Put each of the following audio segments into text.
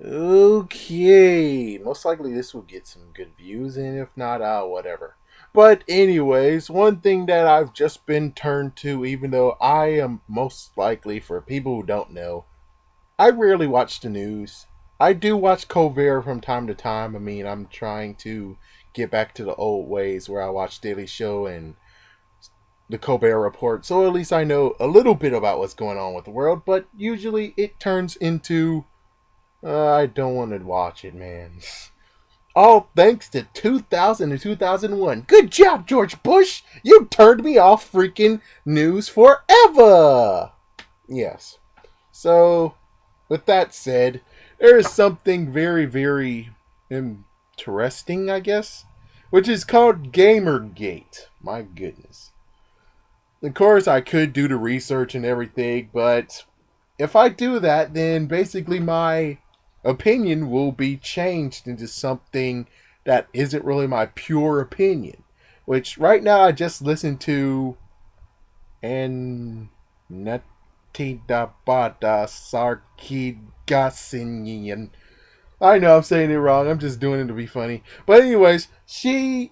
Okay, most likely this will get some good views, and if not, whatever. But anyways, one thing that I've just been turned to, even though I am most likely, for people who don't know, I rarely watch the news. I do watch Colbert from time to time. I mean, I'm trying to get back to the old ways where I watch Daily Show and the Colbert Report, so at least I know a little bit about what's going on with the world. But usually it turns into I don't want to watch it, man. All thanks to 2000 and 2001. Good job, George Bush. You turned me off freaking news forever. Yes. So, with that said, there is something very, very interesting, I guess, which is called Gamergate. My goodness. Of course, I could do the research and everything, but if I do that, then basically my opinion will be changed into something that isn't really my pure opinion. Which right now I just listened to and Natidabada Sarkigasinian. I know I'm saying it wrong. I'm just doing it to be funny. But anyways, I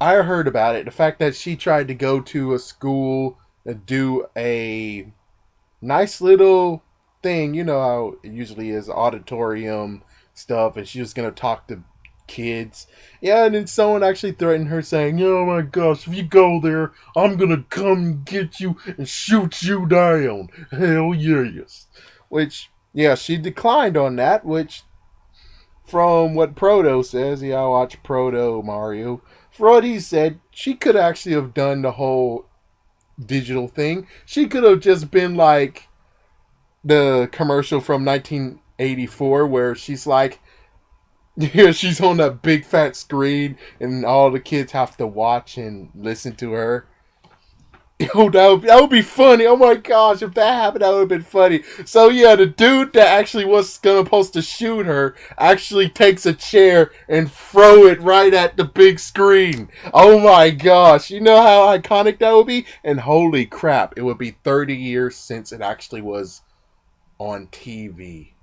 heard about it. The fact that she tried to go to a school and do a nice little thing. You know how it usually is auditorium stuff, and she was gonna talk to kids. Yeah, and then someone actually threatened her, saying, "Oh my gosh, if you go there, I'm gonna come get you and shoot you down." Hell yes. Which, yeah, she declined on that. Which, from what Proto says, yeah, I watch Proto Mario. For what he said, she could actually have done the whole digital thing. She could have just been like the commercial from 1984 where she's like, yeah, she's on that big fat screen and all the kids have to watch and listen to her. Oh, that would be funny. Oh my gosh, if that happened, that would have been funny. So yeah, the dude that actually was supposed to shoot her actually takes a chair and throw it right at the big screen. Oh my gosh, you know how iconic that would be? And holy crap, it would be 30 years since it actually was on TV.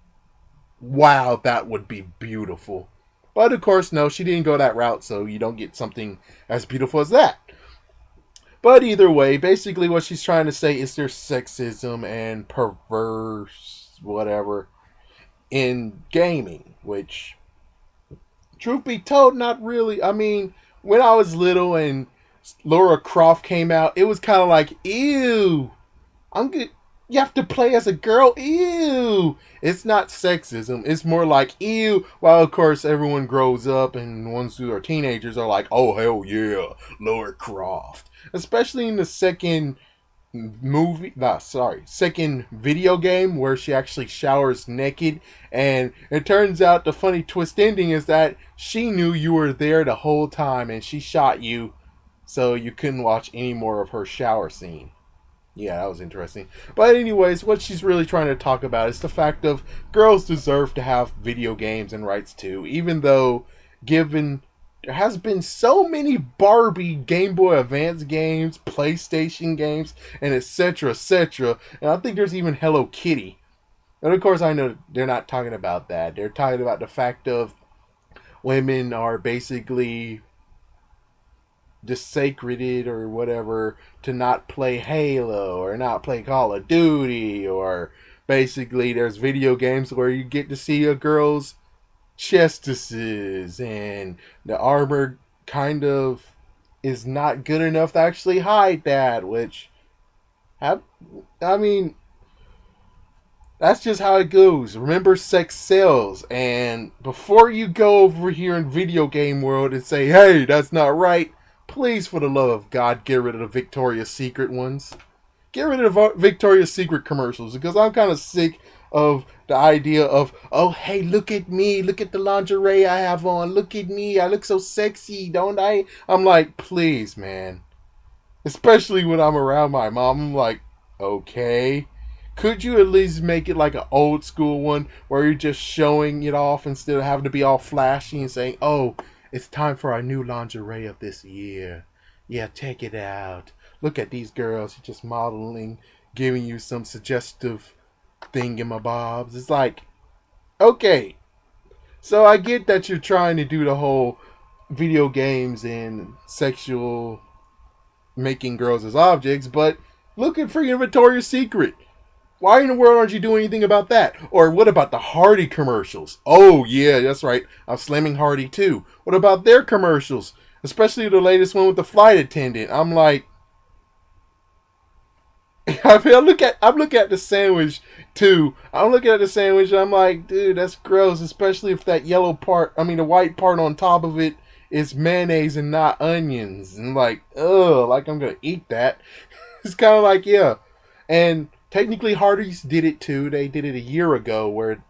Wow, that would be beautiful. But of course, no, she didn't go that route, so you don't get something as beautiful as that. But either way, basically what she's trying to say is there's sexism and perverse whatever in gaming, which, truth be told, not really. I mean, when I was little and Laura Croft came out, it was kind of like, ew, I'm good. You have to play as a girl. Ew. It's not sexism. It's more like ew. While of course everyone grows up and the ones who are teenagers are like, oh hell yeah, Laura Croft. Especially in the second video game where she actually showers naked, and it turns out the funny twist ending is that she knew you were there the whole time and she shot you, so you couldn't watch any more of her shower scene. Yeah, that was interesting. But anyways, what she's really trying to talk about is the fact of girls deserve to have video games and rights too, even though given there has been so many Barbie Game Boy Advance games, PlayStation games, and etc. etc. And I think there's even Hello Kitty. And of course I know they're not talking about that. They're talking about the fact of women are basically desecrated or whatever to not play Halo or not play Call of Duty, or basically there's video games where you get to see a girl's chestises and the armor kind of is not good enough to actually hide that, which have, I mean, that's just how it goes. Remember, sex sells. And before you go over here in video game world and say, hey, that's not right, please, for the love of God, get rid of the Victoria's Secret ones. Get rid of the Victoria's Secret commercials, because I'm kind of sick of the idea of, oh, hey, look at me. Look at the lingerie I have on. Look at me. I look so sexy, don't I? I'm like, please, man. Especially when I'm around my mom. I'm like, okay. Could you at least make it like an old school one where you're just showing it off instead of having to be all flashy and saying, oh, it's time for our new lingerie of this year. Yeah, check it out. Look at these girls just modeling, giving you some suggestive thingamabobs. It's like, Okay, so I get that you're trying to do the whole video games and sexual making girls as objects, but look at freaking Victoria's Secret. Why in the world aren't you doing anything about that? Or what about the Hardy commercials? Oh, yeah, that's right. I'm slamming Hardy too. What about their commercials? Especially the latest one with the flight attendant. I'm like, I'm looking at the sandwich too. I'm looking at the sandwich and I'm like, dude, that's gross. Especially if that yellow part, I mean, the white part on top of it is mayonnaise and not onions. And like, ugh, like I'm gonna eat that. It's kind of like, yeah. And technically, Hardee's did it too. They did it a year ago. Where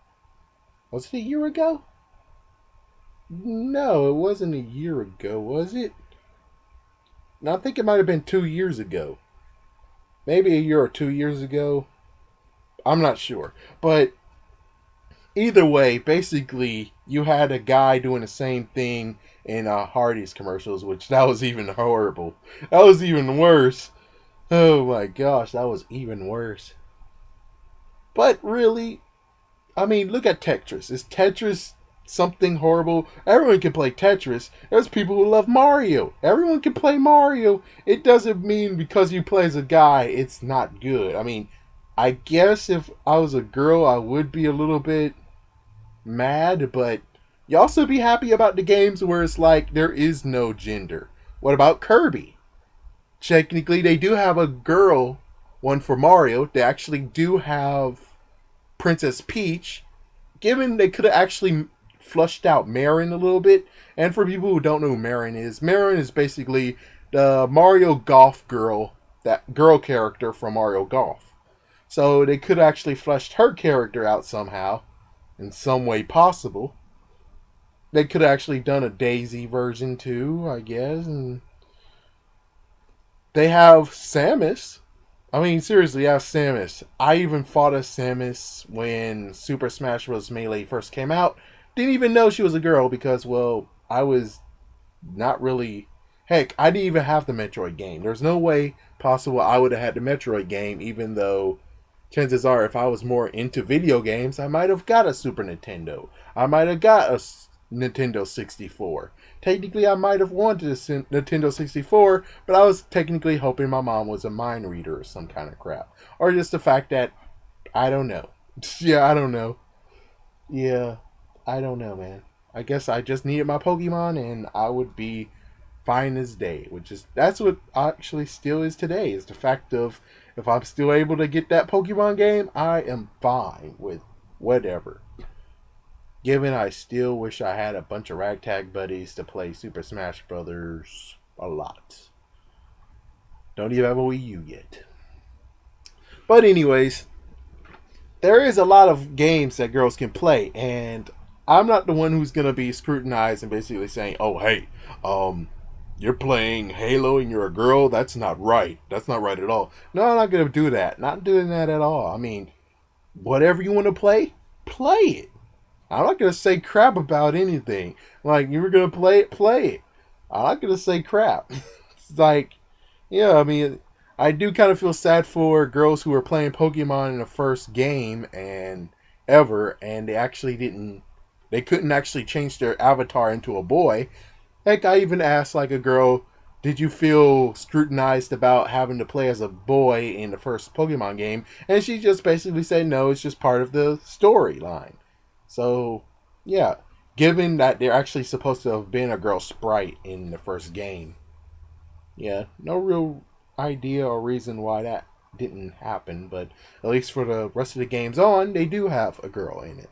was it a year ago? No, it wasn't a year ago, was it? No, I think it might have been 2 years ago. Maybe a year or 2 years ago. I'm not sure. But either way, basically, you had a guy doing the same thing in Hardee's commercials, which that was even horrible. That was even worse. Oh my gosh, that was even worse. But really, I mean, look at Tetris. Is Tetris something horrible? Everyone can play Tetris. There's people who love Mario. Everyone can play Mario. It doesn't mean because you play as a guy, it's not good. I mean, I guess if I was a girl, I would be a little bit mad, but you also be happy about the games where it's like there is no gender. What about Kirby? Technically, they do have a girl one for Mario. They actually do have Princess Peach. Given they could have actually flushed out Marin a little bit. And for people who don't know who Marin is basically the Mario Golf girl, that girl character from Mario Golf. So they could have actually fleshed her character out somehow, in some way possible. They could have actually done a Daisy version too, I guess. And they have Samus. I mean, seriously, ask Samus. I even fought as Samus when Super Smash Bros. Melee first came out. Didn't even know she was a girl because, well, I was not really... Heck, I didn't even have the Metroid game. There's no way possible I would have had the Metroid game, even though chances are if I was more into video games, I might have got a Super Nintendo. I might have got a Nintendo 64. Technically, I might have wanted a Nintendo 64, but I was technically hoping my mom was a mind reader or some kind of crap. Or just the fact that, I don't know. Yeah, I don't know. Yeah, I don't know, man. I guess I just needed my Pokemon and I would be fine as day. Which is, that's what actually still is today, is the fact of if I'm still able to get that Pokemon game, I am fine with whatever. Given I still wish I had a bunch of ragtag buddies to play Super Smash Brothers a lot. Don't even have a Wii U yet. But anyways, there is a lot of games that girls can play, and I'm not the one who's gonna be scrutinized and basically saying, "Oh, hey, you're playing Halo and you're a girl. That's not right. That's not right at all." No, I'm not gonna do that. Not doing that at all. I mean, whatever you want to play, play it. I'm not gonna say crap about anything. Like, you were gonna play it, play it. I'm not gonna say crap. It's like, yeah, I mean, I do kind of feel sad for girls who were playing Pokemon in the first game and ever, and they couldn't actually change their avatar into a boy. Heck, I even asked like a girl, did you feel scrutinized about having to play as a boy in the first Pokemon game? And she just basically said, no, it's just part of the storyline. So, yeah, given that they're actually supposed to have been a girl sprite in the first game, yeah, no real idea or reason why that didn't happen, but at least for the rest of the games on, they do have a girl in it.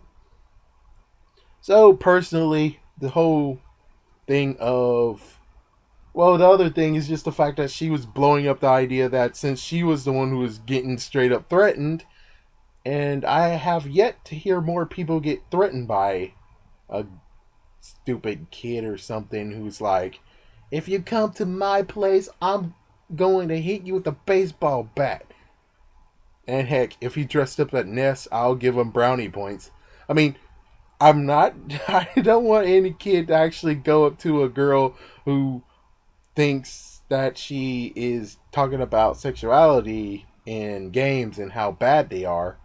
So, personally, the whole thing of... Well, the other thing is just the fact that she was blowing up the idea that since she was the one who was getting straight up threatened, and I have yet to hear more people get threatened by a stupid kid or something who's like, if you come to my place, I'm going to hit you with a baseball bat. And heck, if he dressed up at Ness, I'll give him brownie points. I mean, I don't want any kid to actually go up to a girl who thinks that she is talking about sexuality in games and how bad they are.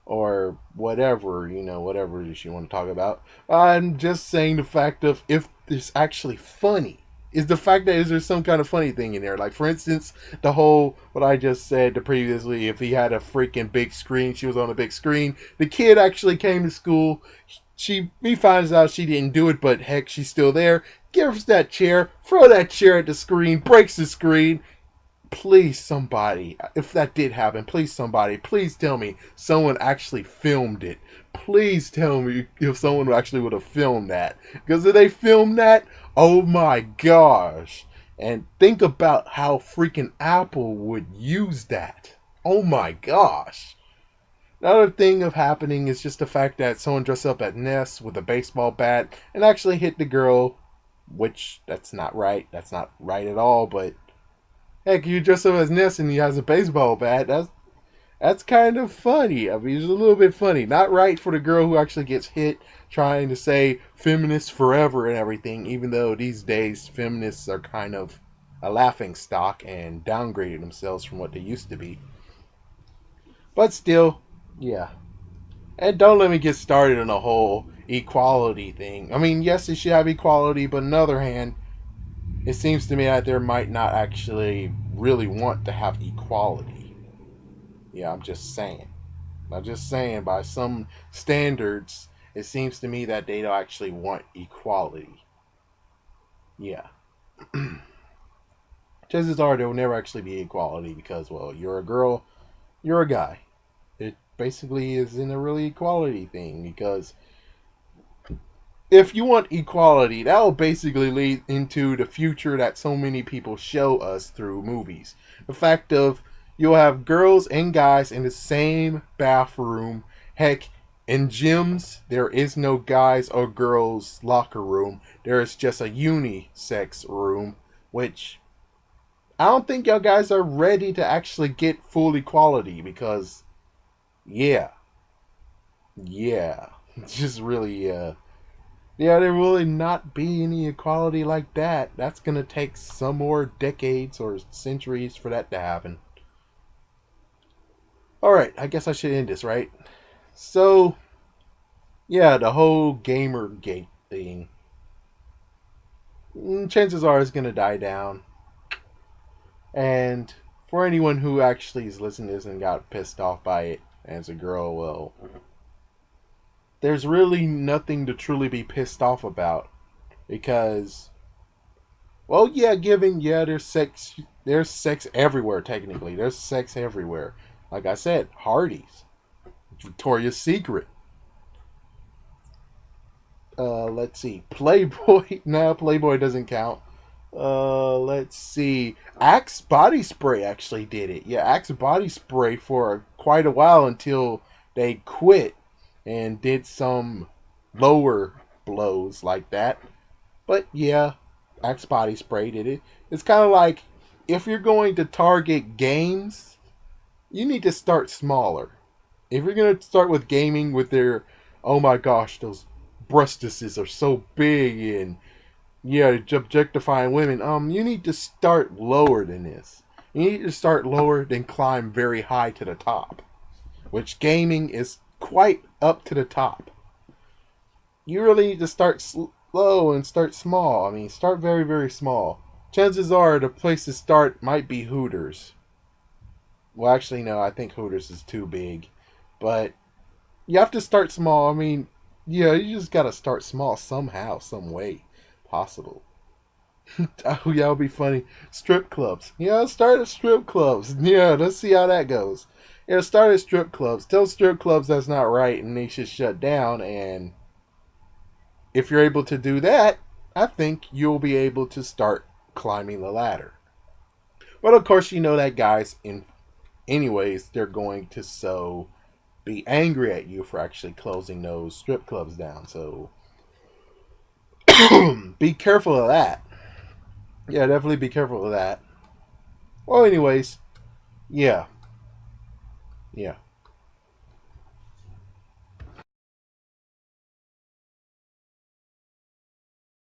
or whatever, whatever you want to talk about. I'm just saying the fact of if it's actually funny. Is the fact that is there some kind of funny thing in there? Like, for instance, the whole, what I just said previously, if he had a freaking big screen, she was on a big screen. The kid actually came to school. He finds out she didn't do it, but heck, she's still there. Gives that chair, throw that chair at the screen, breaks the screen. Please, somebody, if that did happen, please, somebody, please tell me someone actually filmed it. Please tell me if someone actually would have filmed that. Because if they filmed that, oh my gosh. And think about how freaking Apple would use that. Oh my gosh. Another thing of happening is just the fact that someone dressed up at Ness with a baseball bat and actually hit the girl, which that's not right. That's not right at all, but heck, you dress up as Ness and he has a baseball bat. That's kind of funny. I mean, it's a little bit funny. Not right for the girl who actually gets hit trying to say feminists forever and everything, even though these days feminists are kind of a laughing stock and downgraded themselves from what they used to be. But still, yeah. And don't let me get started on the whole equality thing. I mean, yes, it should have equality, but on the other hand, it seems to me that there might not actually really want to have equality. Yeah, I'm just saying. By some standards, it seems to me that they don't actually want equality. Yeah. Chances are there will never actually be equality because, well, you're a girl, you're a guy. It basically isn't a really equality thing because if you want equality, that will basically lead into the future that so many people show us through movies. The fact of you'll have girls and guys in the same bathroom. Heck, in gyms, there is no guys or girls locker room. There is just a unisex room, which I don't think y'all guys are ready to actually get full equality because, yeah. It's just really, there really not be any equality like that. That's going to take some more decades or centuries for that to happen. Alright, I guess I should end this, right? So, yeah, the whole Gamergate thing. Chances are it's going to die down. And for anyone who actually is listening to this and got pissed off by it as a girl, well, there's really nothing to truly be pissed off about. Because, well, yeah, there's sex everywhere, technically. There's sex everywhere. Like I said, Hardee's, Victoria's Secret. Let's see, Playboy. No, Playboy doesn't count. Let's see. Axe Body Spray actually did it. Yeah, Axe Body Spray for quite a while until they quit and did some lower blows like that. But yeah, Axe Body Spray did it. It's kind of like if you're going to target games, you need to start smaller. If you're going to start with gaming with their, oh my gosh, those breastises are so big and yeah, objectifying women, you need to start lower than this. You need to start lower than climb very high to the top. Which gaming is quite up to the top. You really need to start slow and start small. I mean, start very, very small. Chances are the place to start might be Hooters. Well, actually, no, I think Hooters is too big. But you have to start small. I mean, yeah, you just gotta start small somehow, some way possible. Oh, yeah, it'll be funny. Strip clubs. Yeah, start at strip clubs. Yeah, let's see how that goes. Yeah, start at strip clubs. Tell strip clubs that's not right and they should shut down. And if you're able to do that, I think you'll be able to start climbing the ladder. But of course, you know that guys, anyways, they're going to be angry at you for actually closing those strip clubs down. So be careful of that. Yeah, definitely be careful of that. Well, anyways, yeah.